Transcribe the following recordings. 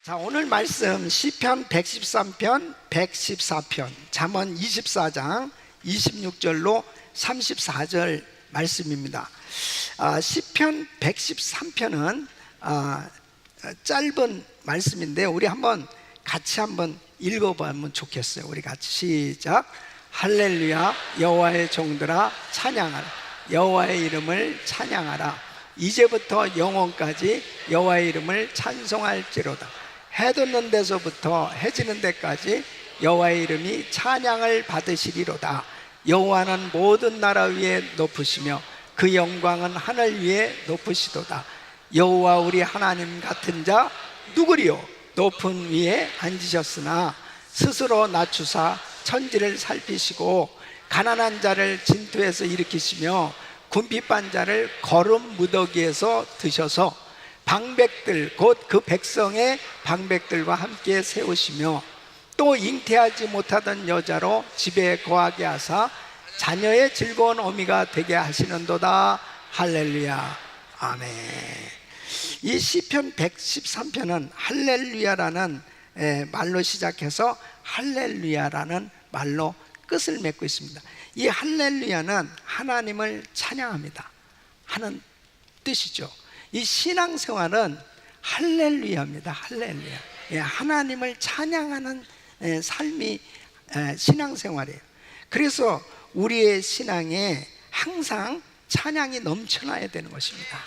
자, 오늘 말씀 시편 113편, 114편, 잠언 24장 26절로 34절 말씀입니다. 시편 113편은 짧은 말씀인데 우리 같이 한번 읽어보면 좋겠어요. 우리 같이 시작. 할렐루야, 여호와의 종들아 찬양하라. 여호와의 이름을 찬양하라. 이제부터 영원까지 여호와의 이름을 찬송할지로다. 해 돋는 데서부터 해 지는 데까지 여호와의 이름이 찬양을 받으시리로다. 여호와는 모든 나라 위에 높으시며 그 영광은 하늘 위에 높으시도다. 여호와 우리 하나님 같은 자 누구리요? 높은 위에 앉으셨으나 스스로 낮추사 천지를 살피시고 가난한 자를 진토에서 일으키시며 궁핍한 자를 거름 무더기에서 드셔서 방백들 곧 그 백성의 방백들과 함께 세우시며 또 잉태하지 못하던 여자로 집에 거하게 하사 자녀의 즐거운 어미가 되게 하시는도다. 할렐루야, 아멘. 이 시편 113편은 할렐루야라는 말로 시작해서 할렐루야라는 말로 끝을 맺고 있습니다. 이 할렐루야는 하나님을 찬양합니다 하는 뜻이죠. 이 신앙생활은 할렐루야입니다. 할렐루야. 하나님을 찬양하는 삶이 신앙생활이에요. 그래서 우리의 신앙에 항상 찬양이 넘쳐나야 되는 것입니다.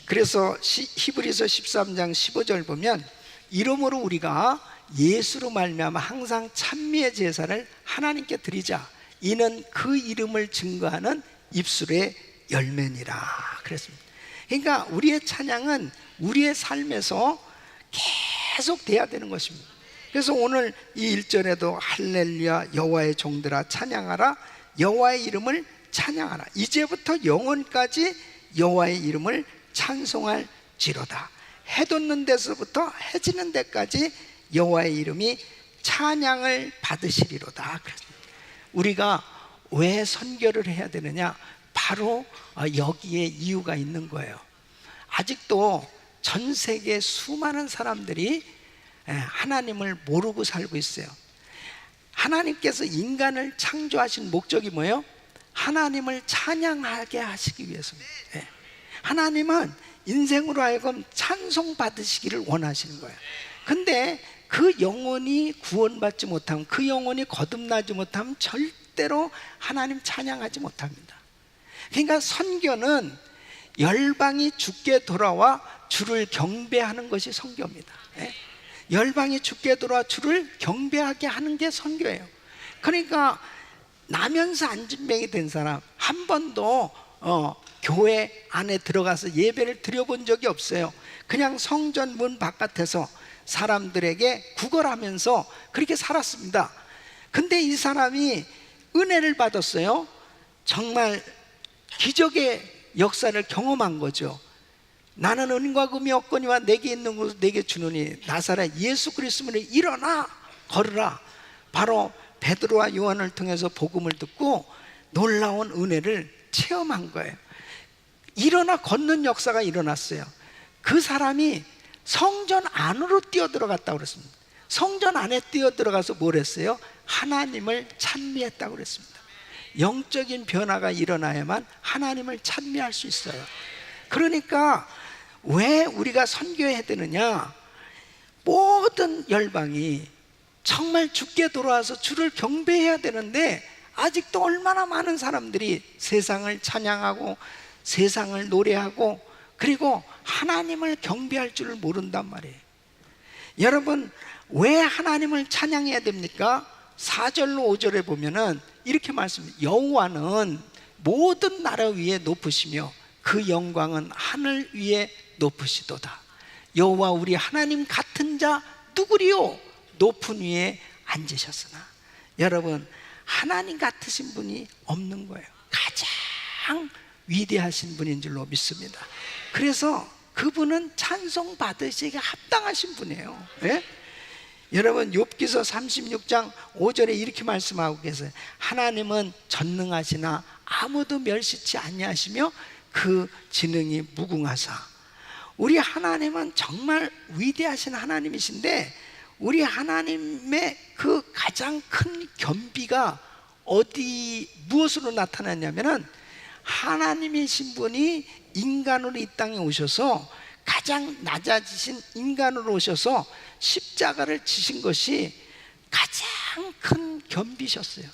그래서 히브리서 13장 15절 보면 이러므로 우리가 예수로 말미암아 항상 찬미의 제사를 하나님께 드리자. 이는 그 이름을 증거하는 입술의 열매니라 그랬습니다. 그러니까 우리의 찬양은 우리의 삶에서 계속 돼야 되는 것입니다. 그래서 오늘 이 1절에도 할렐루야 여호와의 종들아 찬양하라. 여호와의 이름을 찬양하라. 이제부터 영원까지 여호와의 이름을 찬송할지로다. 해 돋는 데서부터 해 지는 데까지 여호와의 이름이 찬양을 받으시리로다. 우리가 왜 선교를 해야 되느냐? 바로 여기에 이유가 있는 거예요. 아직도 전 세계 수많은 사람들이 하나님을 모르고 살고 있어요. 하나님께서 인간을 창조하신 목적이 뭐예요? 하나님을 찬양하게 하시기 위해서입니다. 하나님은 인생으로 하여금 찬송 받으시기를 원하시는 거예요. 근데 그 영혼이 구원받지 못하면, 그 영혼이 거듭나지 못하면 절대로 하나님 찬양하지 못합니다. 그러니까 선교는 열방이 주께 돌아와 주를 경배하는 것이 선교입니다. 열방이 주께 돌아와 주를 경배하게 하는 게 선교예요. 그러니까 나면서 안진뱅이 된 사람 한 번도 교회 안에 들어가서 예배를 드려본 적이 없어요. 그냥 성전 문 바깥에서 사람들에게 구걸하면서 그렇게 살았습니다. 근데 이 사람이 은혜를 받았어요. 정말 기적의 역사를 경험한 거죠. 나는 은과 금이 없거니와 내게 있는 것을 내게 주노니 나사렛 예수 그리스도를 일어나 걸으라. 바로 베드로와 요한을 통해서 복음을 듣고 놀라운 은혜를 체험한 거예요. 일어나 걷는 역사가 일어났어요. 그 사람이 성전 안으로 뛰어들어갔다고 그랬습니다. 성전 안에 뛰어들어가서 뭘 했어요? 하나님을 찬미했다고 그랬습니다. 영적인 변화가 일어나야만 하나님을 찬미할 수 있어요. 그러니까 왜 우리가 선교해야 되느냐? 모든 열방이 정말 주께 돌아와서 주를 경배해야 되는데 아직도 얼마나 많은 사람들이 세상을 찬양하고 세상을 노래하고 그리고 하나님을 경배할 줄을 모른단 말이에요. 여러분, 왜 하나님을 찬양해야 됩니까? 4절로 5절에 보면은 이렇게 말씀해요. 여호와는 모든 나라 위에 높으시며 그 영광은 하늘 위에 높으시도다. 여호와 우리 하나님 같은 자 누구리요? 높은 위에 앉으셨으나. 여러분, 하나님 같으신 분이 없는 거예요. 가장 위대하신 분인 줄로 믿습니다. 그래서 그분은 찬송 받으시기에 합당하신 분이에요. 여러분, 욥기서 36장 5절에 이렇게 말씀하고 계세요. 하나님은 전능하시나 아무도 멸시치 아니하시며 그 지능이 무궁하사 우리 하나님은 정말 위대하신 하나님이신데, 우리 하나님의 그 가장 큰 겸비가 무엇으로 나타났냐면은, 하나님이신 분이 인간으로 이 땅에 오셔서 가장 낮아지신 인간으로 오셔서 십자가를 지신 것이 가장 큰 겸비셨어요.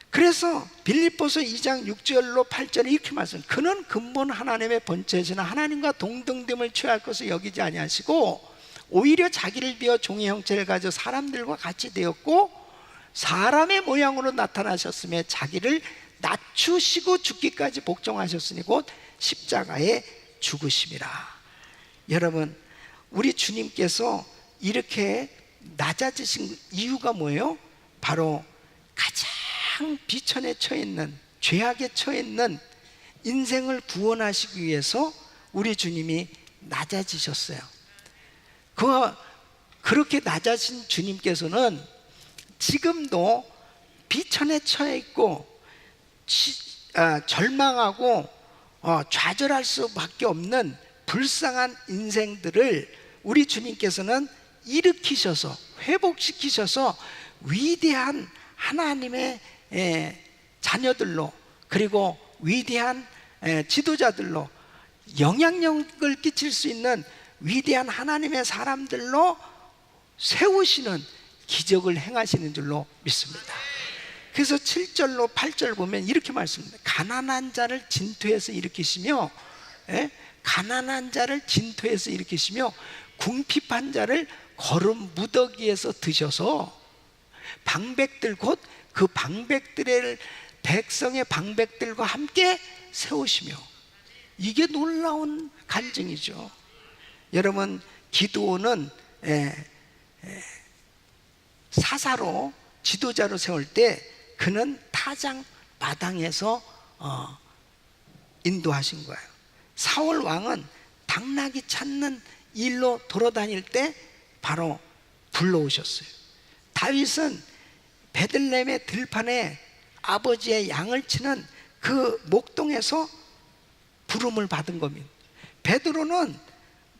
그래서 빌립보서 2장 6절로 8절에 이렇게 말씀, 그는 근본 하나님의 본체시나 하나님과 동등됨을 취할 것을 여기지 아니하시고 오히려 자기를 비워 종의 형체를 가져 사람들과 같이 되었고 사람의 모양으로 나타나셨으며 자기를 낮추시고 죽기까지 복종하셨으니 곧 십자가에 죽으심이라. 여러분, 우리 주님께서 이렇게 낮아지신 이유가 뭐예요? 바로 가장 비천에 처해 있는, 죄악에 처해 있는 인생을 구원하시기 위해서 우리 주님이 낮아지셨어요. 그렇게 낮아진 주님께서는 지금도 비천에 처해 있고 절망하고 좌절할 수밖에 없는 불쌍한 인생들을 우리 주님께서는 일으키셔서 회복시키셔서 위대한 하나님의 자녀들로, 그리고 위대한 지도자들로, 영향력을 끼칠 수 있는 위대한 하나님의 사람들로 세우시는 기적을 행하시는 줄로 믿습니다. 그래서 7절로 8절 보면 이렇게 말씀합니다. 가난한 자를 진토에서 일으키시며, 가난한 자를 진토에서 일으키시며 궁핍한 자를 거름 무더기에서 드셔서 방백들, 곧 그 방백들의 백성의 방백들과 함께 세우시며. 이게 놀라운 간증이죠. 여러분, 기드온은 사사로 지도자로 세울 때 그는 타작 마당에서 인도하신 거예요. 사울 왕은 당나귀 찾는 일로 돌아다닐 때 바로 불러오셨어요. 다윗은 베들레헴의 들판에 아버지의 양을 치는 그 목동에서 부름을 받은 겁니다. 베드로는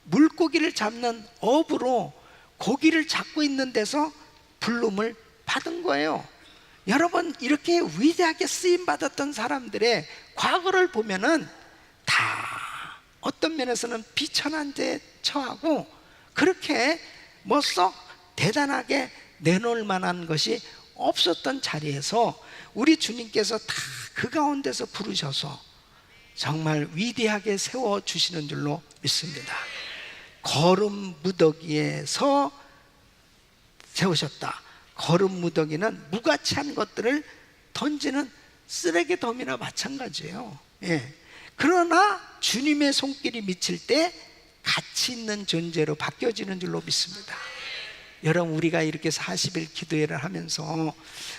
물고기를 잡는 어부로 고기를 잡고 있는 데서 부름을 받은 거예요. 여러분, 이렇게 위대하게 쓰임 받았던 사람들의 과거를 보면은 다 어떤 면에서는 비천한 데 처하고 그렇게 뭐 썩 대단하게 내놓을 만한 것이 없었던 자리에서 우리 주님께서 다 그 가운데서 부르셔서 정말 위대하게 세워주시는 줄로 믿습니다. 거름 무더기에서 세우셨다. 거름 무더기는 무가치한 것들을 던지는 쓰레기 덤이나 마찬가지예요. 그러나 주님의 손길이 미칠 때 가치 있는 존재로 바뀌어지는 줄로 믿습니다. 여러분, 우리가 이렇게 40일 기도회를 하면서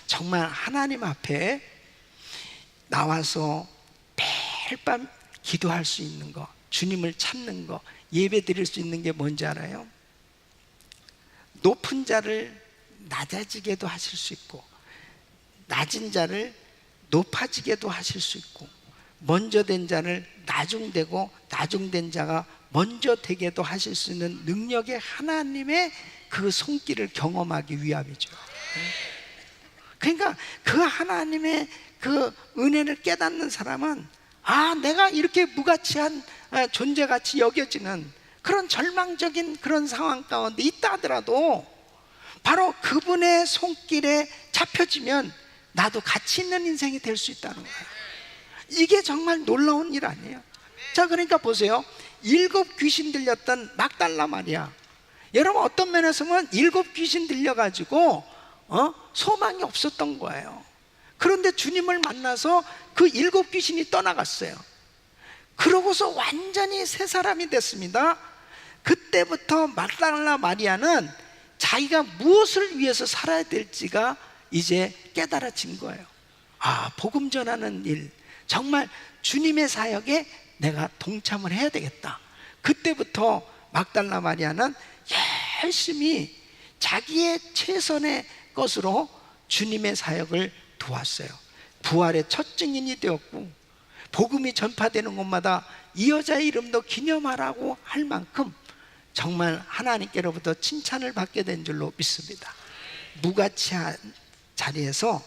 정말 하나님 앞에 나와서 매일 밤 기도할 수 있는 거, 주님을 찾는 거, 예배 드릴 수 있는 게 뭔지 알아요? 높은 자를 낮아지게도 하실 수 있고, 낮은 자를 높아지게도 하실 수 있고, 먼저 된 자를 나중되고 나중된 자가 먼저 되게도 하실 수 있는 능력의 하나님의 그 손길을 경험하기 위함이죠. 그러니까 그 하나님의 그 은혜를 깨닫는 사람은 내가 이렇게 무가치한 존재같이 여겨지는 그런 절망적인 그런 상황 가운데 있다 하더라도 바로 그분의 손길에 잡혀지면 나도 가치 있는 인생이 될 수 있다는 거예요. 이게 정말 놀라운 일 아니에요? 자, 그러니까 보세요. 7 귀신 들렸던 막달라 마리아, 여러분 어떤 면에서 보면 7 귀신 들려가지고 소망이 없었던 거예요. 그런데 주님을 만나서 그 7 귀신이 떠나갔어요. 그러고서 완전히 새 사람이 됐습니다. 그때부터 막달라 마리아는 자기가 무엇을 위해서 살아야 될지가 이제 깨달아진 거예요. 복음 전하는 일, 정말 주님의 사역에 내가 동참을 해야 되겠다. 그때부터 막달라 마리아는 열심히 자기의 최선의 것으로 주님의 사역을 도왔어요. 부활의 첫 증인이 되었고, 복음이 전파되는 곳마다 이 여자의 이름도 기념하라고 할 만큼 정말 하나님께로부터 칭찬을 받게 된 줄로 믿습니다. 무가치한 자리에서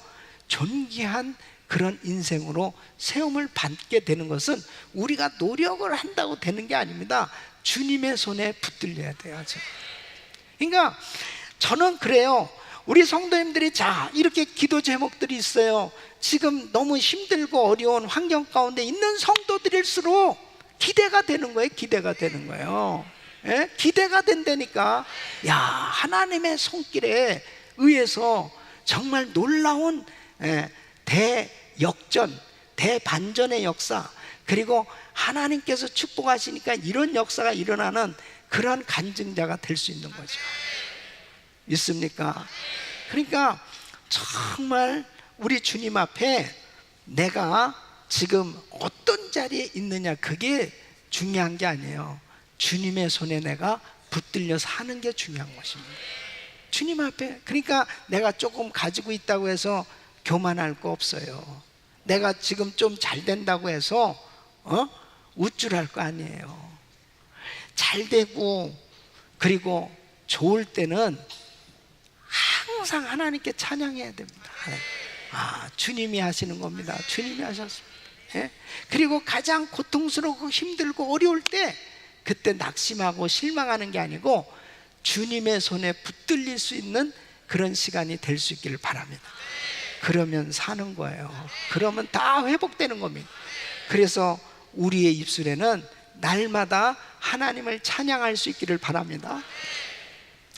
존귀한 그런 인생으로 세움을 받게 되는 것은 우리가 노력을 한다고 되는 게 아닙니다. 주님의 손에 붙들려야 돼요. 그러니까 저는 그래요. 우리 성도님들이 자, 이렇게 기도 제목들이 있어요. 지금 너무 힘들고 어려운 환경 가운데 있는 성도들일수록 기대가 되는 거예요. 기대가 되는 거예요. 예? 기대가 된다니까. 야, 하나님의 손길에 의해서 정말 놀라운 대역전, 대반전의 역사, 그리고 하나님께서 축복하시니까 이런 역사가 일어나는 그런 간증자가 될 수 있는 거죠. 있습니까? 그러니까 정말 우리 주님 앞에 내가 지금 어떤 자리에 있느냐, 그게 중요한 게 아니에요. 주님의 손에 내가 붙들려서 하는 게 중요한 것입니다. 주님 앞에. 그러니까 내가 조금 가지고 있다고 해서 교만할 거 없어요. 내가 지금 좀 잘 된다고 해서 우쭐할 거 아니에요. 잘 되고 그리고 좋을 때는 항상 하나님께 찬양해야 됩니다. 아, 주님이 하시는 겁니다. 주님이 하셨습니다. 예? 그리고 가장 고통스럽고 힘들고 어려울 때 그때 낙심하고 실망하는 게 아니고 주님의 손에 붙들릴 수 있는 그런 시간이 될 수 있기를 바랍니다. 그러면 사는 거예요. 그러면 다 회복되는 겁니다. 그래서 우리의 입술에는 날마다 하나님을 찬양할 수 있기를 바랍니다.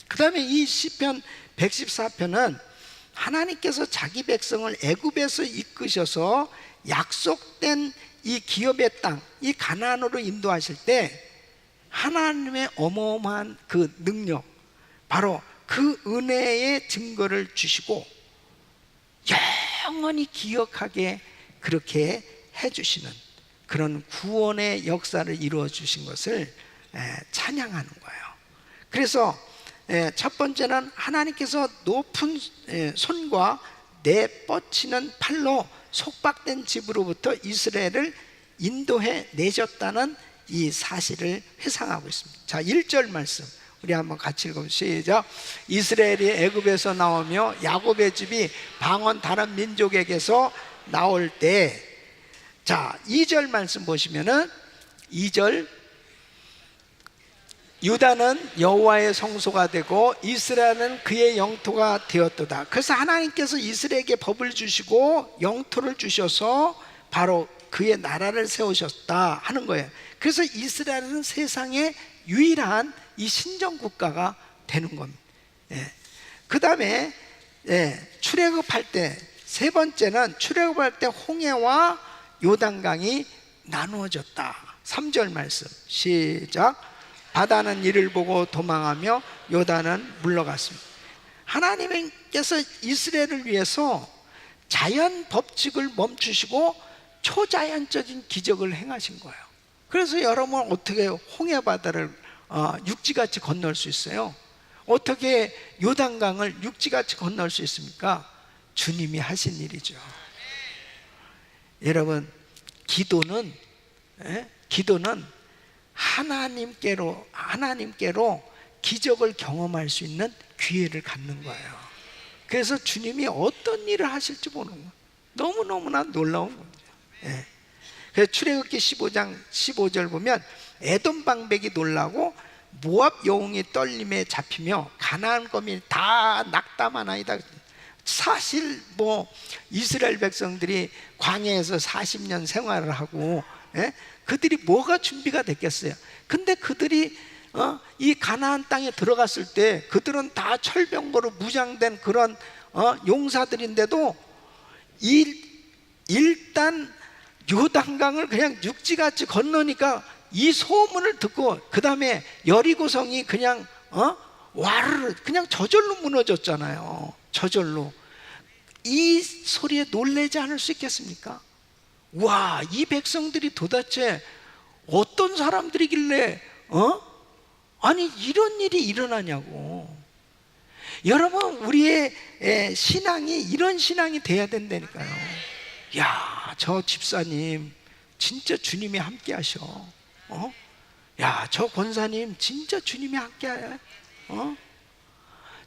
그 다음에 이 시편 114편은 하나님께서 자기 백성을 애굽에서 이끄셔서 약속된 이 기업의 땅, 이 가나안으로 인도하실 때 하나님의 어마어마한 그 능력, 바로 그 은혜의 증거를 주시고 영원히 기억하게 그렇게 해주시는 그런 구원의 역사를 이루어 주신 것을 찬양하는 거예요. 그래서 첫 번째는 하나님께서 높은 손과 내뻗치는 팔로 속박된 집으로부터 이스라엘을 인도해 내셨다는 이 사실을 회상하고 있습니다. 자, 1절 말씀 우리 한번 같이 읽어보시죠. 시작. 이스라엘이 애굽에서 나오며 야곱의 집이 방언 다른 민족에게서 나올 때, 자, 2절 말씀 보시면은 2절, 유다는 여호와의 성소가 되고 이스라엘은 그의 영토가 되었도다. 그래서 하나님께서 이스라엘에게 법을 주시고 영토를 주셔서 바로 그의 나라를 세우셨다 하는 거예요. 그래서 이스라엘은 세상의 유일한 이 신정 국가가 되는 겁니다. 그 다음에 출애굽할 때, 세 번째는 출애굽할 때 홍해와 요단강이 나누어졌다. 3절 말씀 시작. 바다는 이를 보고 도망하며 요단은 물러갔습니다. 하나님께서 이스라엘을 위해서 자연 법칙을 멈추시고 초자연적인 기적을 행하신 거예요. 그래서 여러분 어떻게 홍해 바다를 육지같이 건널 수 있어요? 어떻게 요단강을 육지같이 건널 수 있습니까? 주님이 하신 일이죠. 여러분, 기도는 하나님께로 기적을 경험할 수 있는 기회를 갖는 거예요. 그래서 주님이 어떤 일을 하실지 보는 거예요. 너무너무나 놀라운 거죠. 그래서 출애굽기 15장 15절 보면 에돔 방백이 놀라고 모압 여웅이 떨림에 잡히며 가나안 거민이 다 낙담하나이다. 사실 이스라엘 백성들이 광야에서 40년 생활을 하고 그들이 뭐가 준비가 됐겠어요? 근데 그들이 이 가나안 땅에 들어갔을 때 그들은 다 철병거로 무장된 그런 용사들인데도 일단 요단강을 그냥 육지같이 건너니까 이 소문을 듣고 그 다음에 여리고성이 그냥 와르르 그냥 저절로 무너졌잖아요. 저절로. 이 소리에 놀라지 않을 수 있겠습니까? 와, 이 백성들이 도대체 어떤 사람들이길래 아니 이런 일이 일어나냐고. 여러분, 우리의 신앙이 이런 신앙이 돼야 된다니까요. 야, 저 집사님 진짜 주님이 함께 하셔. 야, 저 권사님 진짜 주님이 함께 해.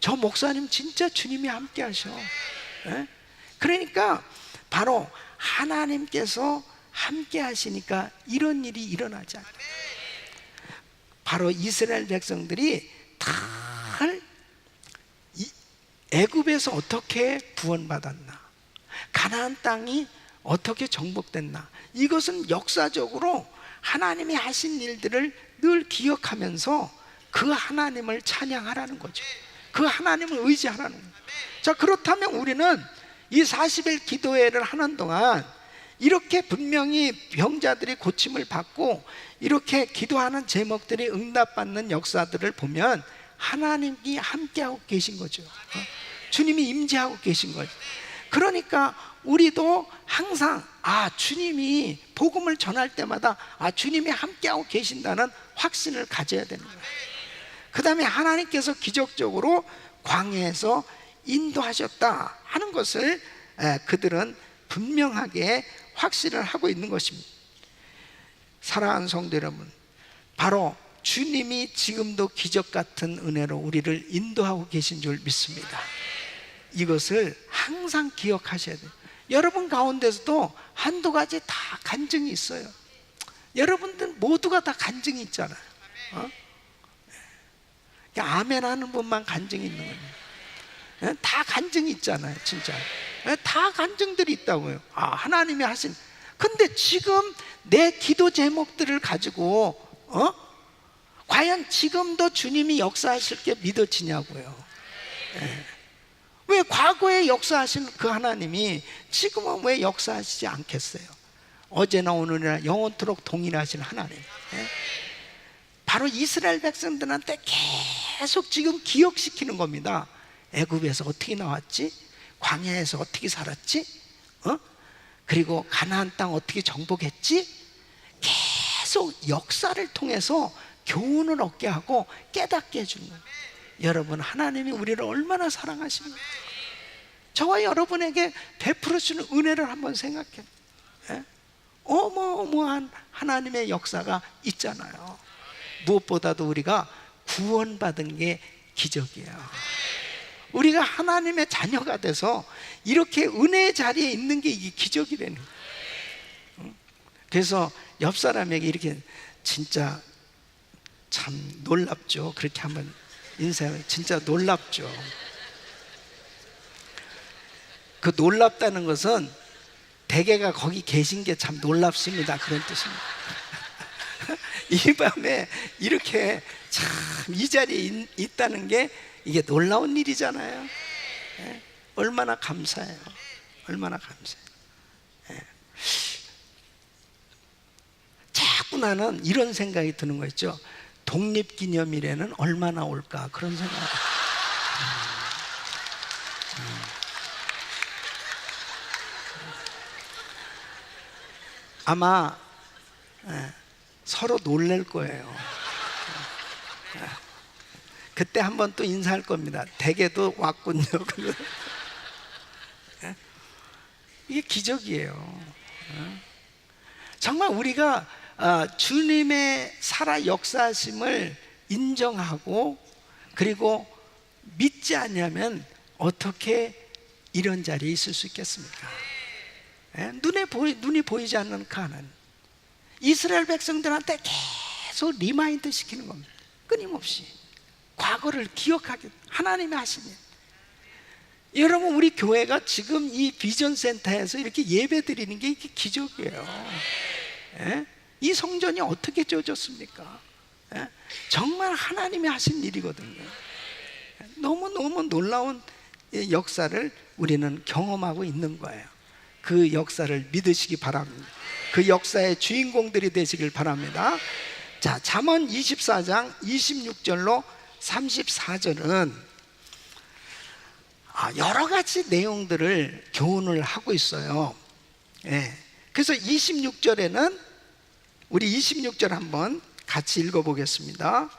저 목사님 진짜 주님이 함께 하셔. 예? 그러니까 바로 하나님께서 함께 하시니까 이런 일이 일어나지 않아요. 바로 이스라엘 백성들이 다 애굽에서 어떻게 구원받았나, 가나안 땅이 어떻게 정복됐나, 이것은 역사적으로 하나님이 하신 일들을 늘 기억하면서 그 하나님을 찬양하라는 거죠. 그 하나님을 의지하라는 거예요. 자, 그렇다면 우리는 이 40일 기도회를 하는 동안 이렇게 분명히 병자들이 고침을 받고 이렇게 기도하는 제목들이 응답받는 역사들을 보면 하나님이 함께하고 계신 거죠. 주님이 임재하고 계신 거죠. 그러니까 우리도 항상 주님이 복음을 전할 때마다 주님이 함께하고 계신다는 확신을 가져야 되는 거예요. 그 다음에 하나님께서 기적적으로 광야에서 인도하셨다 하는 것을 그들은 분명하게 확신을 하고 있는 것입니다. 사랑하는 성도 여러분, 바로 주님이 지금도 기적 같은 은혜로 우리를 인도하고 계신 줄 믿습니다. 이것을 항상 기억하셔야 돼요. 여러분 가운데서도 한두 가지 다 간증이 있어요. 여러분들 모두가 다 간증이 있잖아요. 아멘 하는 분만 간증이 있는 거예요. 다 간증이 있잖아요. 진짜 다 간증들이 있다고요. 하나님이 하신. 근데 지금 내 기도 제목들을 가지고 과연 지금도 주님이 역사하실 게 믿어지냐고요. 왜 과거에 역사하신 그 하나님이 지금은 왜 역사하시지 않겠어요? 어제나 오늘이나 영원토록 동일하신 하나님. 바로 이스라엘 백성들한테 계속 지금 기억시키는 겁니다. 애굽에서 어떻게 나왔지? 광야에서 어떻게 살았지? 그리고 가나안 땅 어떻게 정복했지? 계속 역사를 통해서 교훈을 얻게 하고 깨닫게 해주는 거예요. 여러분, 하나님이 우리를 얼마나 사랑하십니까? 저와 여러분에게 베풀어 주는 은혜를 한번 생각해요. 어마어마한 하나님의 역사가 있잖아요. 무엇보다도 우리가 구원받은 게 기적이에요. 우리가 하나님의 자녀가 돼서 이렇게 은혜의 자리에 있는 게 이게 기적이라는 거예요. 그래서 옆 사람에게 이렇게 진짜 참 놀랍죠. 그렇게 한번 인사해. 진짜 놀랍죠. 그 놀랍다는 것은 대개가 거기 계신 게 참 놀랍습니다, 그런 뜻입니다. 이 밤에 이렇게 참 이 자리에 있다는 게 이게 놀라운 일이잖아요. 얼마나 감사해요. 얼마나 감사해요. 자꾸 나는 이런 생각이 드는 거 있죠. 독립기념일에는 얼마나 올까, 그런 생각. 아마 서로 놀랄 거예요. 그때 한번 또 인사할 겁니다. 댁에도 왔군요. 이게 기적이에요. 정말 우리가 주님의 살아 역사하심을 인정하고 그리고 믿지 않으면 어떻게 이런 자리에 있을 수 있겠습니까? 눈이 보이지 않는 그 하나님, 이스라엘 백성들한테 계속 리마인드 시키는 겁니다. 끊임없이 과거를 기억하게, 하나님이 하신 일. 여러분, 우리 교회가 지금 이 비전센터에서 이렇게 예배 드리는 게 이게 기적이에요. 이 성전이 어떻게 지어졌습니까? 정말 하나님이 하신 일이거든요. 너무너무 놀라운 역사를 우리는 경험하고 있는 거예요. 그 역사를 믿으시기 바랍니다. 그 역사의 주인공들이 되시길 바랍니다. 자, 잠언 24장 26절로 34절은 여러 가지 내용들을 교훈을 하고 있어요. 그래서 26절에는 우리 26절 한번 같이 읽어보겠습니다.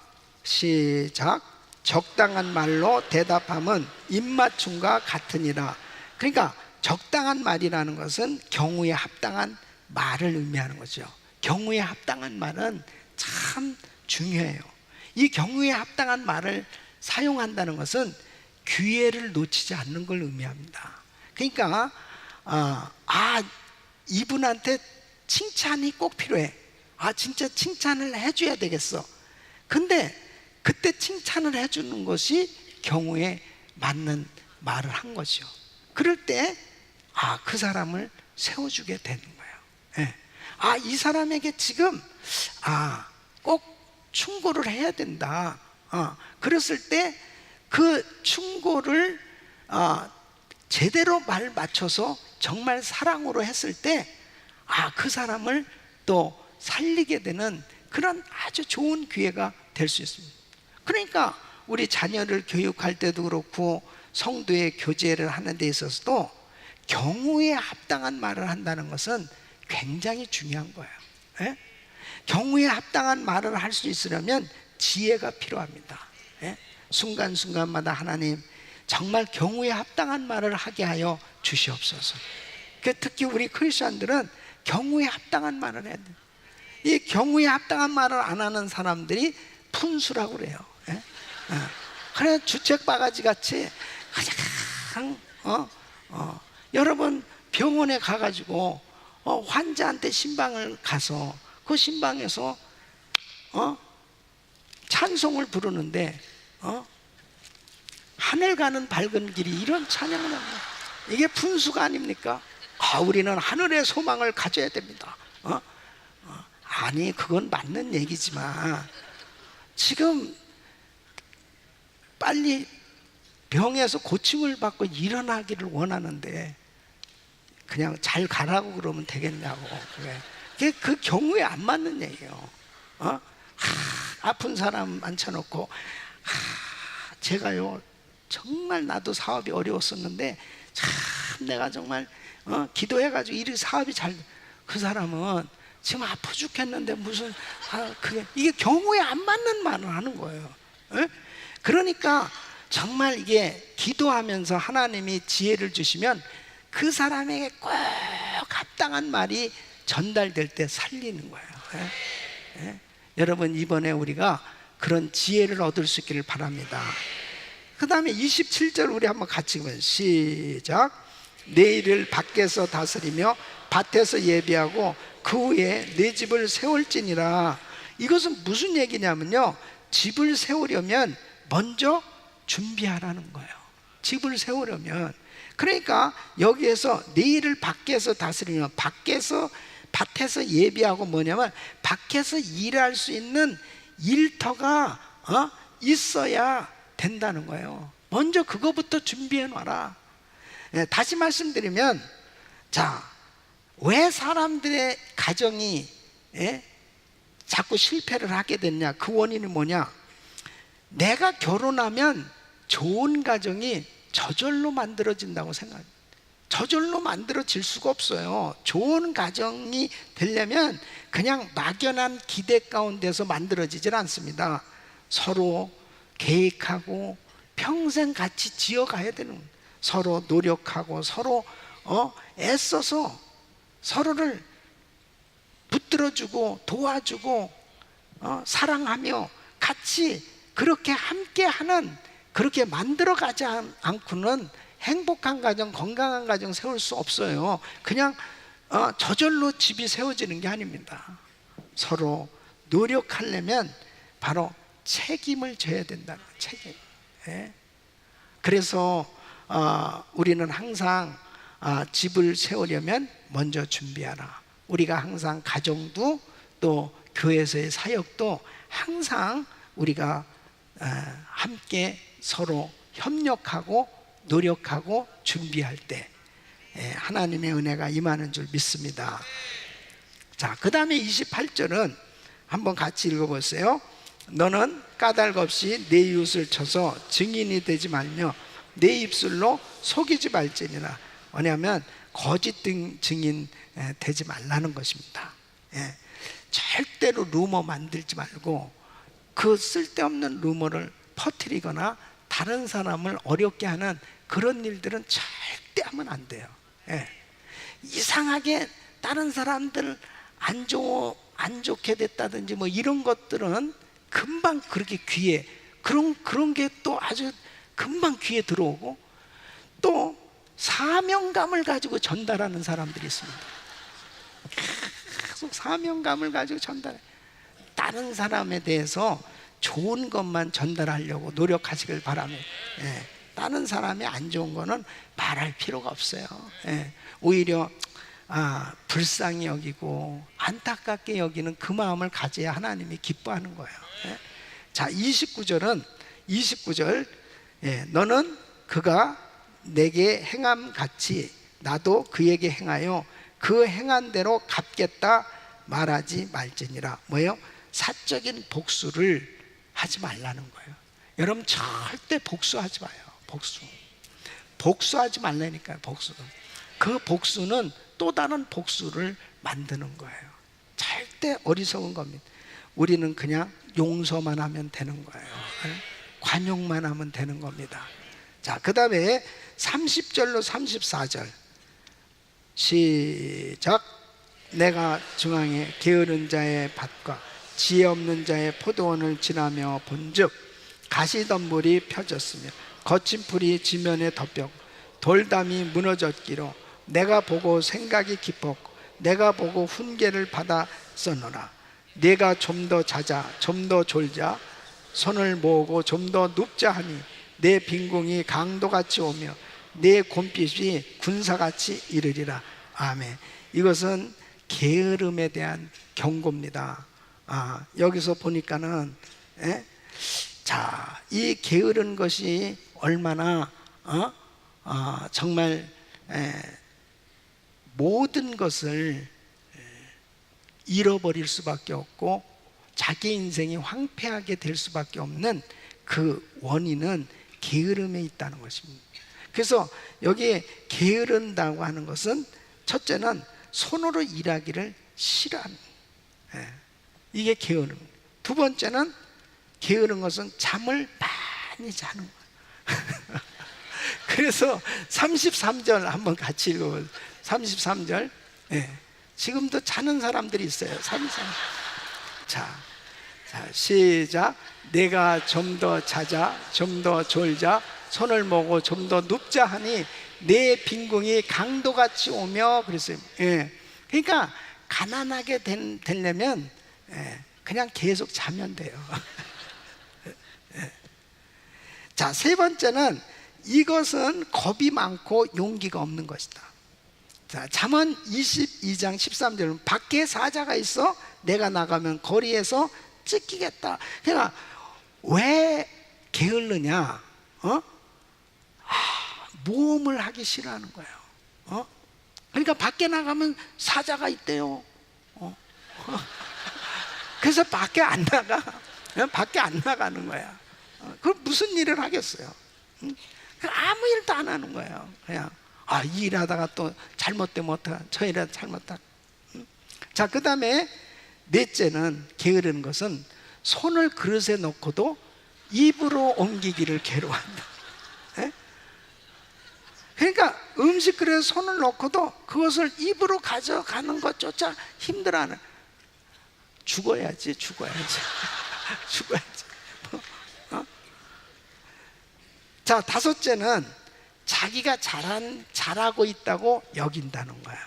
시작. 적당한 말로 대답함은 입맞춤과 같으니라. 그러니까 적당한 말이라는 것은 경우에 합당한 말을 의미하는 거죠. 경우에 합당한 말은 참 중요해요. 이 경우에 합당한 말을 사용한다는 것은 기회를 놓치지 않는 걸 의미합니다. 그러니까 이분한테 칭찬이 꼭 필요해. 진짜 칭찬을 해줘야 되겠어. 근데 그때 칭찬을 해주는 것이 경우에 맞는 말을 한 것이요. 그럴 때 그 사람을 세워주게 되는 거예요. 예. 이 사람에게 지금 꼭 충고를 해야 된다. 그랬을 때 그 충고를 제대로 말 맞춰서 정말 사랑으로 했을 때 그 사람을 또 살리게 되는 그런 아주 좋은 기회가 될 수 있습니다. 그러니까 우리 자녀를 교육할 때도 그렇고 성도의 교제를 하는 데 있어서도 경우에 합당한 말을 한다는 것은 굉장히 중요한 거예요. 예? 경우에 합당한 말을 할 수 있으려면 지혜가 필요합니다. 예? 순간순간마다 하나님 정말 경우에 합당한 말을 하게 하여 주시옵소서. 특히 우리 크리스천들은 경우에 합당한 말을 해야 돼요. 이 경우에 합당한 말을 안 하는 사람들이 푼수라고 그래요. 예? 그래 주책 바가지 같이 그냥 여러분 병원에 가가지고 환자한테 신방을 가서 그 신방에서 찬송을 부르는데 하늘 가는 밝은 길이 이런 찬양을 합니다. 이게 분수가 아닙니까? 우리는 하늘의 소망을 가져야 됩니다. 아니 그건 맞는 얘기지만 지금 빨리 병에서 고침을 받고 일어나기를 원하는데 그냥 잘 가라고 그러면 되겠냐고. 그게 그 경우에 안 맞는 얘기예요. 아픈 사람 앉혀놓고 제가요 정말 나도 사업이 어려웠었는데 참 내가 정말 기도해가지고 이 사업이 그 사람은 지금 아파 죽겠는데 무슨 이게 경우에 안 맞는 말을 하는 거예요. 에? 그러니까 정말 이게 기도하면서 하나님이 지혜를 주시면 그 사람에게 꼭 합당한 말이 전달될 때 살리는 거예요. 여러분 이번에 우리가 그런 지혜를 얻을 수 있기를 바랍니다. 그 다음에 27절 우리 한번 같이 보면 시작. 내 일을 밖에서 다스리며 밭에서 예비하고 그 후에 내 집을 세울지니라. 이것은 무슨 얘기냐면요, 집을 세우려면 먼저 준비하라는 거예요. 집을 세우려면. 그러니까 여기에서 내 일을 밖에서 다스리면 밭에서 예비하고 뭐냐면 밖에서 일할 수 있는 일터가 있어야 된다는 거예요. 먼저 그거부터 준비해 놔라. 다시 말씀드리면 왜 사람들의 가정이 자꾸 실패를 하게 됐냐? 그 원인이 뭐냐? 내가 결혼하면 좋은 가정이 저절로 만들어진다고 생각합니다. 저절로 만들어질 수가 없어요. 좋은 가정이 되려면 그냥 막연한 기대 가운데서 만들어지질 않습니다. 서로 계획하고 평생 같이 지어가야 되는 거예요. 서로 노력하고 서로 애써서 서로를 붙들어주고 도와주고 사랑하며 같이 그렇게 함께하는, 그렇게 만들어가지 않고는 행복한 가정, 건강한 가정 세울 수 없어요. 그냥 저절로 집이 세워지는 게 아닙니다. 서로 노력하려면 바로 책임을 져야 된다는 거예요. 책임. 그래서 우리는 항상 집을 세우려면 먼저 준비하라. 우리가 항상 가정도 또 교회에서의 사역도 항상 우리가 함께 서로 협력하고 노력하고 준비할 때 하나님의 은혜가 임하는 줄 믿습니다. 그 다음에 28절은 한번 같이 읽어보세요. 너는 까닭 없이 내 이웃을 쳐서 증인이 되지 말며 내 입술로 속이지 말지니라. 뭐냐면 거짓 증인 되지 말라는 것입니다. 절대로 루머 만들지 말고 그 쓸데없는 루머를 퍼뜨리거나 다른 사람을 어렵게 하는 그런 일들은 절대 하면 안 돼요. 이상하게 다른 사람들 안 좋게 됐다든지 뭐 이런 것들은 금방 그렇게 귀에 그런 게 또 아주 금방 귀에 들어오고, 또 사명감을 가지고 전달하는 사람들이 있습니다. 계속 사명감을 가지고 전달해. 다른 사람에 대해서 좋은 것만 전달하려고 노력하시길 바랍니다. 예. 다른 사람이 안 좋은 거는 말할 필요가 없어요. 예. 오히려 불쌍히 여기고 안타깝게 여기는 그 마음을 가져야 하나님이 기뻐하는 거예요. 예. 자, 29절, 예, 너는 그가 내게 행함 같이 나도 그에게 행하여 그 행한 대로 갚겠다 말하지 말지니라. 뭐예요? 사적인 복수를 하지 말라는 거예요. 여러분 절대 복수하지 마요. 복수하지 말라니까요. 그 복수는 또 다른 복수를 만드는 거예요. 절대 어리석은 겁니다. 우리는 그냥 용서만 하면 되는 거예요. 관용만 하면 되는 겁니다. 자, 그 다음에 30절로 34절 시작. 내가 중앙에 게으른 자의 밭과 지혜 없는 자의 포도원을 지나며 본즉 가시덤불이 펴졌으며 거친 풀이 지면에 덮였고 돌담이 무너졌기로 내가 보고 생각이 깊었고 내가 보고 훈계를 받아 썼노라. 내가 좀 더 자자 좀 더 졸자 손을 모으고 좀 더 눕자 하니 내 빈궁이 강도같이 오며 내 곰빛이 군사같이 이르리라. 아멘. 이것은 게으름에 대한 경고입니다. 여기서 보니까는 자, 이 게으른 것이 얼마나 정말 모든 것을 잃어버릴 수밖에 없고 자기 인생이 황폐하게 될 수밖에 없는 그 원인은 게으름에 있다는 것입니다. 그래서 여기에 게으른다고 하는 것은 첫째는 손으로 일하기를 싫어하는, 이게 게으름. 두 번째는 게으른 것은 잠을 많이 자는 거예요. 그래서 33절 한번 같이 읽어보세요. 33절. 지금도 자는 사람들이 있어요. 33. 자, 시작. 내가 좀 더 자자 좀 더 졸자 손을 모으고 좀 더 눕자 하니 내 빈궁이 강도같이 오며 그랬어요. 그러니까 가난하게 되려면 그냥 계속 자면 돼요. 자, 세 번째는 이것은 겁이 많고 용기가 없는 것이다. 자, 잠언 22장 13절은 밖에 사자가 있어 내가 나가면 거리에서 찢기겠다. 그러니까 왜 게을르냐? 모험을 하기 싫어하는 거예요. 그러니까 밖에 나가면 사자가 있대요. 그래서 밖에 안 나가. 밖에 안 나가는 거야. 그럼 무슨 일을 하겠어요? 아무 일도 안 하는 거예요. 그냥 이 일하다가 또 잘못되면 어떡하, 저 일하다 잘못하다. 자, 그 다음에 넷째는 게으른 것은 손을 그릇에 넣고도 입으로 옮기기를 괴로워한다. 그러니까 음식 그릇에 손을 넣고도 그것을 입으로 가져가는 것조차 힘들어하는. 죽어야지. 죽어야지. 자, 다섯째는 자기가 잘하고 있다고 여긴다는 거예요.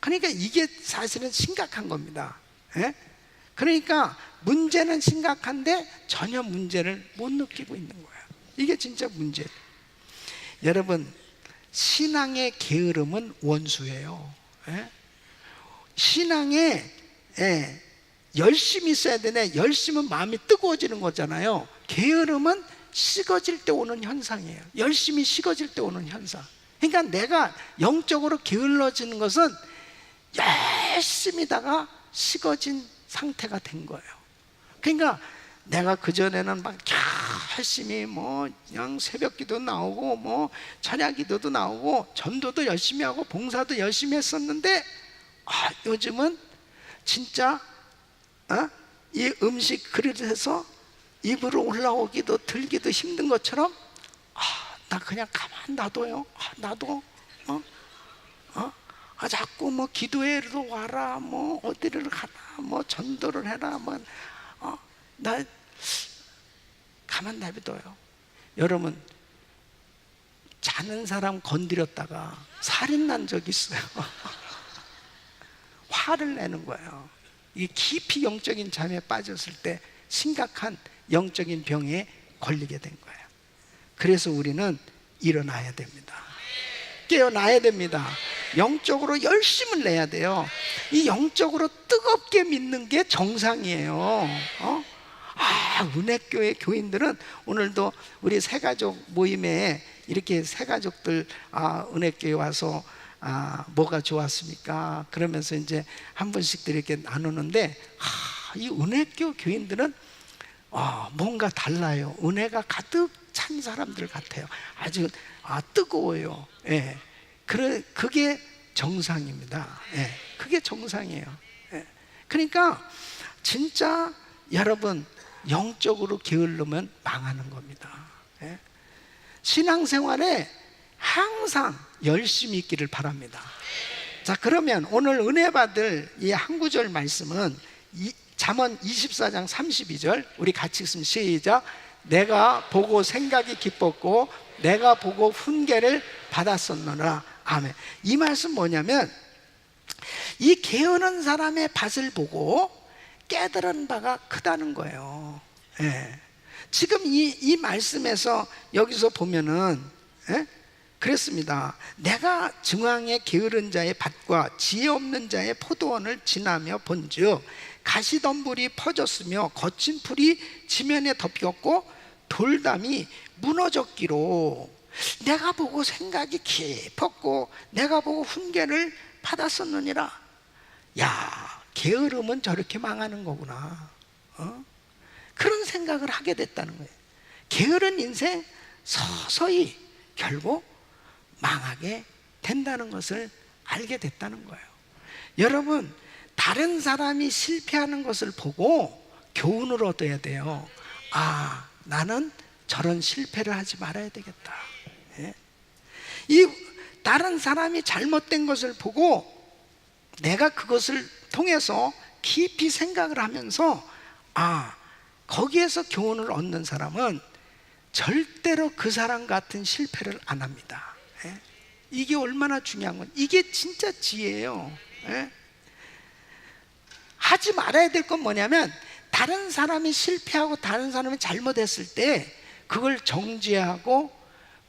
그러니까 이게 사실은 심각한 겁니다. 그러니까 문제는 심각한데 전혀 문제를 못 느끼고 있는 거예요. 이게 진짜 문제예요. 여러분, 신앙의 게으름은 원수예요. 신앙에 열심히 있어야 되네. 열심은 마음이 뜨거워지는 거잖아요. 게으름은 식어질 때 오는 현상이에요. 열심히 식어질 때 오는 현상. 그러니까 내가 영적으로 게을러지는 것은 열심히다가 식어진 상태가 된 거예요. 그러니까 내가 그전에는 막 열심히 그냥 새벽기도 나오고 찬양 기도도 나오고 전도도 열심히 하고 봉사도 열심히 했었는데 요즘은 진짜 이 음식 그릇에서 입으로 올라오기도 들기도 힘든 것처럼 나 그냥 가만 놔둬요. 놔둬. 자꾸 뭐 기도회로 와라, 뭐 어디를 가라, 뭐 전도를 해라, 뭐 나 가만 놔둬요. 여러분, 자는 사람 건드렸다가 살인 난 적 있어요. 화를 내는 거예요. 이게 깊이 영적인 잠에 빠졌을 때 심각한 영적인 병에 걸리게 된 거예요. 그래서 우리는 일어나야 됩니다. 깨어나야 됩니다. 영적으로 열심을 내야 돼요. 이 영적으로 뜨겁게 믿는 게 정상이에요. 은혜교회 교인들은 오늘도 우리 새가족 모임에 이렇게 새가족들 은혜교회 와서 뭐가 좋았습니까? 그러면서 이제 한 분씩 이렇게 나누는데 이 은혜교 교인들은 뭔가 달라요. 은혜가 가득 찬 사람들 같아요. 아주 뜨거워요. 예. 그게 정상입니다. 예. 그게 정상이에요. 예. 그러니까 진짜 여러분, 영적으로 게으르면 망하는 겁니다. 예. 신앙생활에 항상 열심히 있기를 바랍니다. 자, 그러면 오늘 은혜 받을 이 한 구절 말씀은 잠언 24장 32절 우리 같이 읽으면 시작. 내가 보고 생각이 기뻤고 내가 보고 훈계를 받았었노라. 아멘. 이 말씀 뭐냐면, 이 게으른 사람의 밭을 보고 깨달은 바가 크다는 거예요. 예. 지금 이 말씀에서 여기서 보면은 그랬습니다. 내가 증왕의 게으른 자의 밭과 지혜 없는 자의 포도원을 지나며 본즉 가시덤불이 퍼졌으며 거친 풀이 지면에 덮였고 돌담이 무너졌기로 내가 보고 생각이 깊었고 내가 보고 훈계를 받았었느니라. 야, 게으름은 저렇게 망하는 거구나. 그런 생각을 하게 됐다는 거예요. 게으른 인생 서서히 결국 망하게 된다는 것을 알게 됐다는 거예요. 여러분, 다른 사람이 실패하는 것을 보고 교훈을 얻어야 돼요. 나는 저런 실패를 하지 말아야 되겠다. 예? 이 다른 사람이 잘못된 것을 보고 내가 그것을 통해서 깊이 생각을 하면서 거기에서 교훈을 얻는 사람은 절대로 그 사람 같은 실패를 안 합니다. 예? 이게 얼마나 중요한 건, 이게 진짜 지혜예요. 예? 하지 말아야 될 건 뭐냐면, 다른 사람이 실패하고 다른 사람이 잘못했을 때 그걸 정죄하고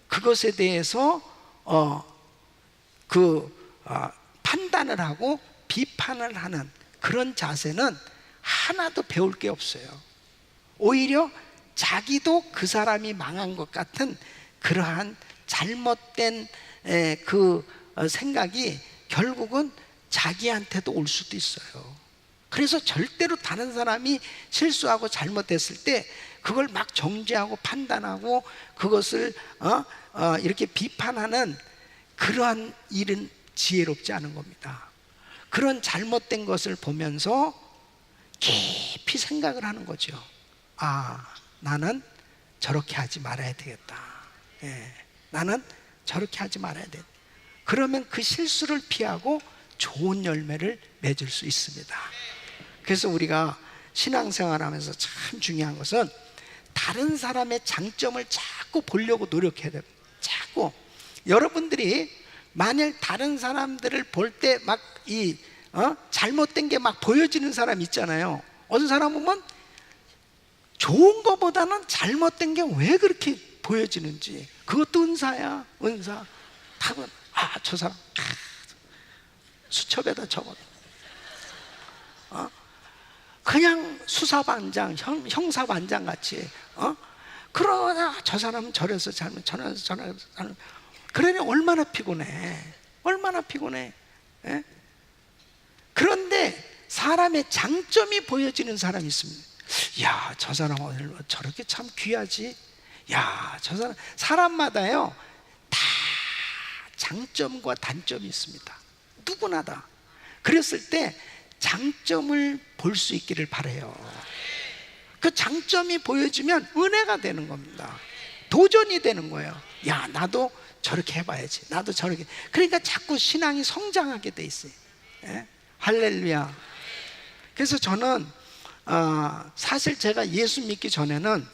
그것에 대해서 판단을 하고 비판을 하는 그런 자세는 하나도 배울 게 없어요. 오히려 자기도 그 사람이 망한 것 같은 그러한 잘못된 생각이 결국은 자기한테도 올 수도 있어요. 그래서 절대로 다른 사람이 실수하고 잘못했을 때 그걸 막 정죄하고 판단하고 그것을 이렇게 비판하는 그러한 일은 지혜롭지 않은 겁니다. 그런 잘못된 것을 보면서 깊이 생각을 하는 거죠. 나는 저렇게 하지 말아야 되겠다. 예, 나는 저렇게 하지 말아야 돼. 그러면 그 실수를 피하고 좋은 열매를 맺을 수 있습니다. 그래서 우리가 신앙생활하면서 참 중요한 것은 다른 사람의 장점을 자꾸 보려고 노력해야 돼요. 자꾸. 여러분들이 만일 다른 사람들을 볼 때 막 잘못된 게 막 보여지는 사람 있잖아요. 어떤 사람 보면 좋은 것보다는 잘못된 게 왜 그렇게 보여지는지, 그것도 은사야. 은사. 저 사람 수첩에다 적어. 그냥 수사반장, 형사반장 같이. 그러나 저 사람은 저래서 잘못, 저래서 잘못. 그러니 얼마나 피곤해. 얼마나 피곤해. 예? 그런데 사람의 장점이 보여지는 사람이 있습니다. 야, 저 사람 오늘 저렇게 참 귀하지. 야, 저 사람마다요 다 장점과 단점이 있습니다. 누구나 다. 그랬을 때 장점을 볼 수 있기를 바라요. 그 장점이 보여지면 은혜가 되는 겁니다. 도전이 되는 거예요. 야, 나도 저렇게 해봐야지. 나도 저렇게. 그러니까 자꾸 신앙이 성장하게 돼 있어요. 예? 할렐루야. 그래서 저는 사실 제가 예수 믿기 전에는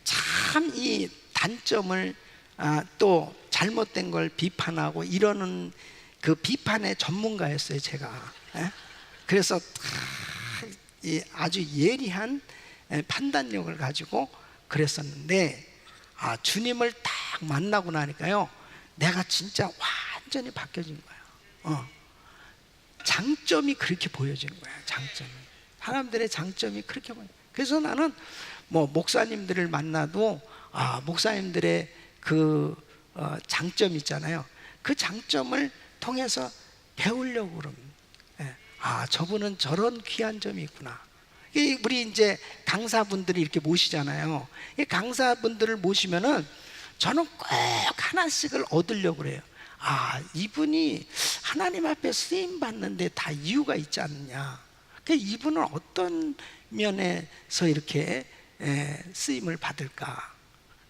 참 이 단점을 또 잘못된 걸 비판하고 이러는 그 비판의 전문가였어요, 제가. 예? 그래서 아주 예리한 판단력을 가지고 그랬었는데, 주님을 딱 만나고 나니까요, 내가 진짜 완전히 바뀌어진 거예요. 장점이 그렇게 보여지는 거예요. 장점이, 사람들의 장점이 그렇게 보여요. 그래서 나는 뭐 목사님들을 만나도 목사님들의 그 장점 있잖아요. 그 장점을 통해서 배우려고 그럽니다. 저분은 저런 귀한 점이 있구나. 우리 이제 강사분들이 이렇게 모시잖아요. 이 강사분들을 모시면은 저는 꼭 하나씩을 얻으려고 그래요. 이분이 하나님 앞에 쓰임 받는데 다 이유가 있지 않느냐. 이분은 어떤 면에서 이렇게 쓰임을 받을까.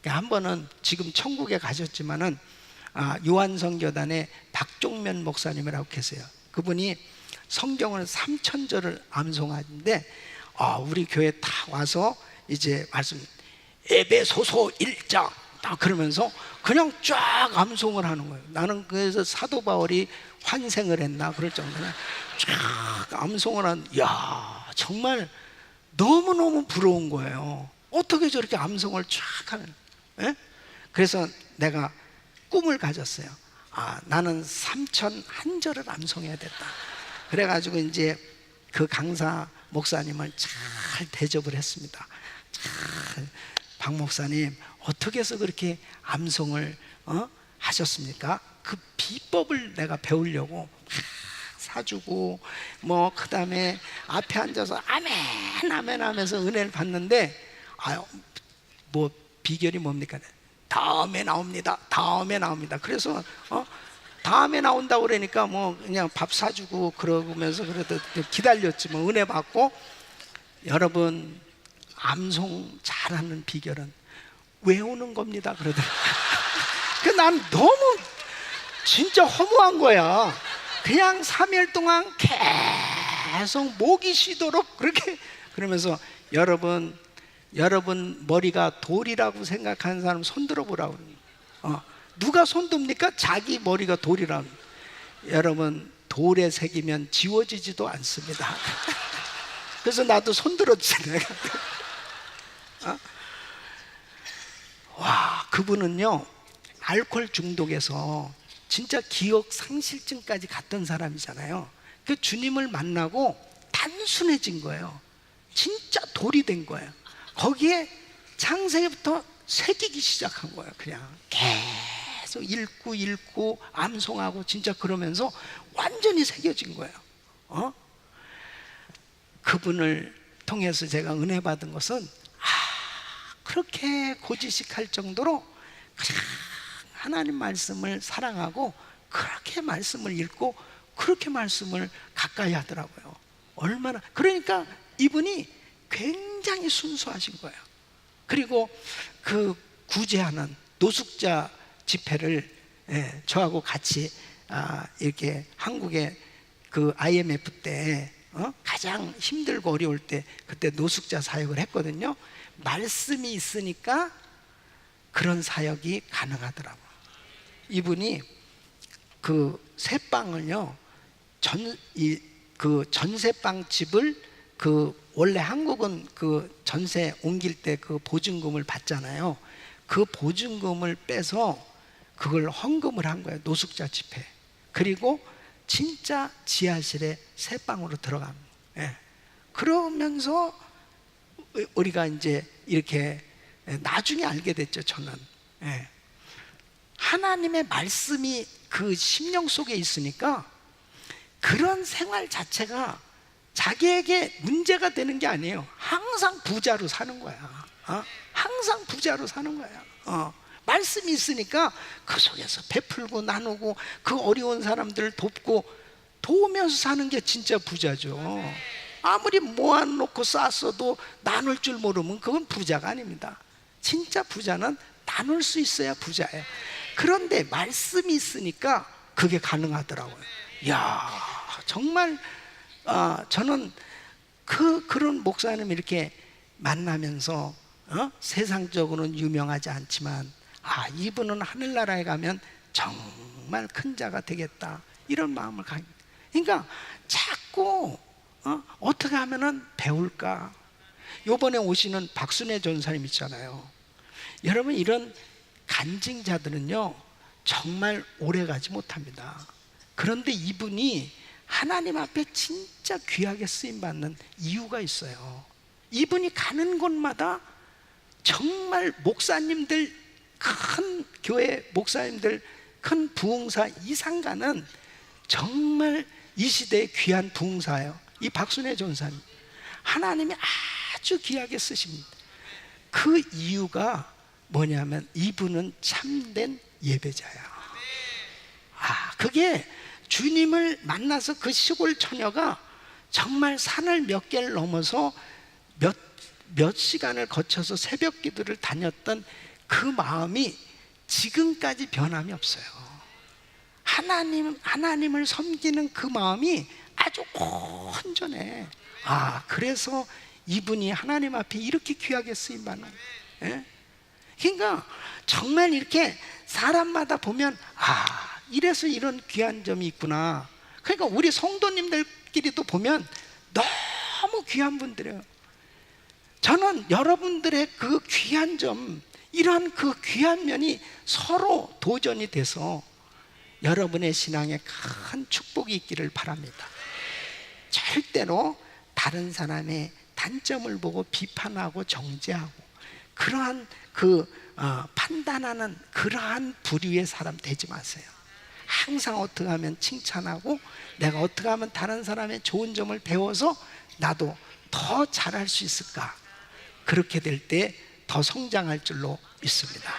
한 번은 지금 천국에 가셨지만은 요한성교단의 박종면 목사님이라고 계세요. 그분이 성경을 3000절을 암송하는데 우리 교회 다 와서 이제 말씀 에베소서 1장 딱 그러면서 그냥 쫙 암송을 하는 거예요. 나는 그래서 사도 바울이 환생을 했나 그럴 정도로 쫙 암송을 야, 정말 너무너무 부러운 거예요. 어떻게 저렇게 암송을 쫙 하는. 예? 그래서 내가 꿈을 가졌어요. 나는 3001절을 암송해야 됐다. 그래가지고 이제 그 강사 목사님을 잘 대접을 했습니다. 박 목사님, 어떻게 해서 그렇게 암송을 하셨습니까? 그 비법을 내가 배우려고 사주고 그 다음에 앞에 앉아서 아멘 아멘 하면서 은혜를 받는데 뭐 비결이 뭡니까? 다음에 나옵니다. 다음에 나옵니다. 그래서 다음에 나온다고 그러니까 뭐 그냥 밥 사주고 그러면서 그래도 기다렸지 뭐 은혜 받고. 여러분, 암송 잘하는 비결은 외우는 겁니다. 그러더라고요. 난 너무 진짜 허무한 거야. 그냥 3일 동안 계속 목이 쉬도록 그렇게. 그러면서 여러분 머리가 돌이라고 생각하는 사람 손들어 보라고. 누가 손듭니까? 자기 머리가 돌이라고. 여러분, 돌에 새기면 지워지지도 않습니다. 그래서 나도 손들었지. 와, 그분은요 알코올 중독에서 진짜 기억 상실증까지 갔던 사람이잖아요. 그 주님을 만나고 단순해진 거예요. 진짜 돌이 된 거예요. 거기에 창세기부터 새기기 시작한 거예요. 그냥 계속 읽고 암송하고 진짜 그러면서 완전히 새겨진 거예요. 그분을 통해서 제가 은혜 받은 것은 그렇게 고지식할 정도로 하나님 말씀을 사랑하고 그렇게 말씀을 읽고 그렇게 말씀을 가까이 하더라고요. 얼마나. 그러니까 이분이 굉장히 순수하신 거예요. 그리고 그 구제하는 노숙자 집회를 저하고 같이 이렇게 한국의 그 IMF 때 가장 힘들고 어려울 때 그때 노숙자 사역을 했거든요. 말씀이 있으니까 그런 사역이 가능하더라고요. 이분이 그 새빵을요, 그 전세빵 집을 원래 한국은 그 전세 옮길 때 그 보증금을 받잖아요. 그 보증금을 빼서 그걸 헌금을 한 거예요. 노숙자 집회. 그리고 진짜 지하실에 새빵으로 들어갑니다. 그러면서 우리가 이제 이렇게 나중에 알게 됐죠. 저는 하나님의 말씀이 그 심령 속에 있으니까 그런 생활 자체가 자기에게 문제가 되는 게 아니에요. 항상 부자로 사는 거야. 항상 부자로 사는 거야. 말씀이 있으니까 그 속에서 베풀고 나누고 그 어려운 사람들을 돕고 도우면서 사는 게 진짜 부자죠. 아무리 모아놓고 쌌어도 나눌 줄 모르면 그건 부자가 아닙니다. 진짜 부자는 나눌 수 있어야 부자예요. 그런데 말씀이 있으니까 그게 가능하더라고요. 이야, 정말 저는 그런 목사님 이렇게 만나면서 세상적으로는 유명하지 않지만 이분은 하늘나라에 가면 정말 큰 자가 되겠다, 이런 마음을 가집니다. 그러니까 자꾸 어떻게 하면은 배울까. 요번에 오시는 박순애 전사님 있잖아요. 여러분, 이런 간증자들은요 정말 오래 가지 못합니다. 그런데 이분이 하나님 앞에 진짜 귀하게 쓰임받는 이유가 있어요. 이분이 가는 곳마다 정말 목사님들, 큰 교회 목사님들, 큰 부흥사 이상가는 정말 이 시대의 귀한 부흥사예요. 이 박순애 전사님 하나님이 아주 귀하게 쓰십니다. 그 이유가 뭐냐면 이분은 참된 예배자야. 그게 주님을 만나서 그 시골 처녀가 정말 산을 몇 개를 넘어서 몇 시간을 거쳐서 새벽 기도를 다녔던 그 마음이 지금까지 변함이 없어요. 하나님을 섬기는 그 마음이 아주 온전해. 그래서 이분이 하나님 앞에 이렇게 귀하게 쓰임받는. 그러니까 정말 이렇게 사람마다 보면 이래서 이런 귀한 점이 있구나. 그러니까 우리 성도님들끼리도 보면 너무 귀한 분들이에요. 저는 여러분들의 그 귀한 점, 이러한 그 귀한 면이 서로 도전이 돼서 여러분의 신앙에 큰 축복이 있기를 바랍니다. 절대로 다른 사람의 단점을 보고 비판하고 정죄하고 그러한 판단하는 그러한 부류의 사람 되지 마세요. 항상 어떻게 하면 칭찬하고 내가 어떻게 하면 다른 사람의 좋은 점을 배워서 나도 더 잘할 수 있을까. 그렇게 될 때 더 성장할 줄로 믿습니다.